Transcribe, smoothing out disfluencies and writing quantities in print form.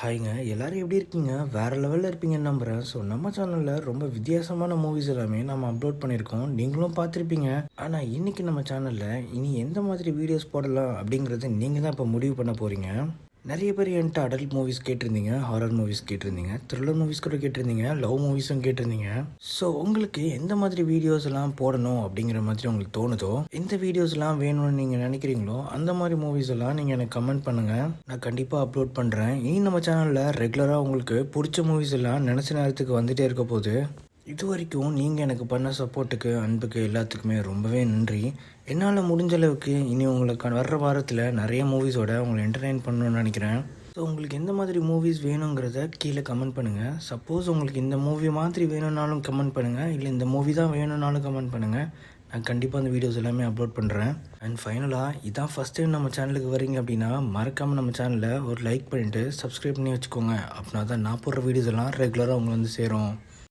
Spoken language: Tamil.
ஹாய்ங்க. எல்லாரும் எப்படி இருக்கீங்க? வேறு லெவலில் இருப்பீங்கன்னு நம்புகிறேன். ஸோ நம்ம சேனலில் ரொம்ப வித்தியாசமான மூவிஸ் எல்லாமே நம்ம அப்லோட் பண்ணியிருக்கோம். நீங்களும் பார்த்துருப்பீங்க. ஆனால் இன்றைக்கி நம்ம சேனலில் இனி எந்த மாதிரி வீடியோஸ் போடலாம் அப்படிங்கிறது நீங்கள் தான் இப்போ முடிவு பண்ண போகிறீங்க. நிறைய பேர் என்கிட்ட அடல்ட் மூவிஸ் கேட்டிருந்தீங்க, ஹாரர் மூவிஸ் கேட்டிருந்தீங்க, த்ரில்லர் மூவிஸ் கூட கேட்டிருந்தீங்க, லவ் மூவிஸும் கேட்டிருந்தீங்க. ஸோ உங்களுக்கு எந்த மாதிரி வீடியோஸ் எல்லாம் போடணும் அப்படிங்கிற மாதிரி உங்களுக்கு தோணுதோ, எந்த வீடியோஸ்லாம் வேணும்னு நீங்கள் நினைக்கிறீங்களோ அந்த மாதிரி மூவிஸ் எல்லாம் நீங்கள் எனக்கு கமெண்ட் பண்ணுங்கள். நான் கண்டிப்பாக அப்லோட் பண்ணுறேன். இனி நம்ம சேனலில் ரெகுலராக உங்களுக்கு பிடிச்ச மூவிஸ் எல்லாம் நினச்ச நேரத்துக்கு வந்துகிட்டே இருக்க போகுது. இது வரைக்கும் நீங்கள் எனக்கு பண்ண சப்போர்ட்டுக்கு, அன்புக்கு எல்லாத்துக்குமே ரொம்பவே நன்றி. என்னால் முடிஞ்ச அளவுக்கு இனி உங்களுக்கு வர்ற வாரத்தில் நிறைய மூவிஸோட உங்களை என்டர்டெயின் பண்ணணும்னு நினைக்கிறேன். ஸோ உங்களுக்கு எந்த மாதிரி மூவிஸ் வேணுங்கிறத கீழே கமெண்ட் பண்ணுங்கள். சப்போஸ் உங்களுக்கு இந்த மூவி மாதிரி வேணும்னாலும் கமெண்ட் பண்ணுங்கள், இல்லை இந்த மூவி தான் வேணும்னாலும் கமெண்ட் பண்ணுங்கள். நான் கண்டிப்பாக அந்த வீடியோஸ் எல்லாமே அப்லோட் பண்ணுறேன். அண்ட் ஃபைனலாக இதான் ஃபஸ்ட் டைம் நம்ம சேனலுக்கு வரீங்க அப்படின்னா மறக்காமல் நம்ம சேனலை ஒரு லைக் பண்ணிவிட்டு சப்ஸ்கிரைப் பண்ணி வச்சுக்கோங்க. அப்படின்னா தான் நான் போடுற வீடியோஸ் எல்லாம் ரெகுலராக உங்களுக்கு வந்து சேரும்.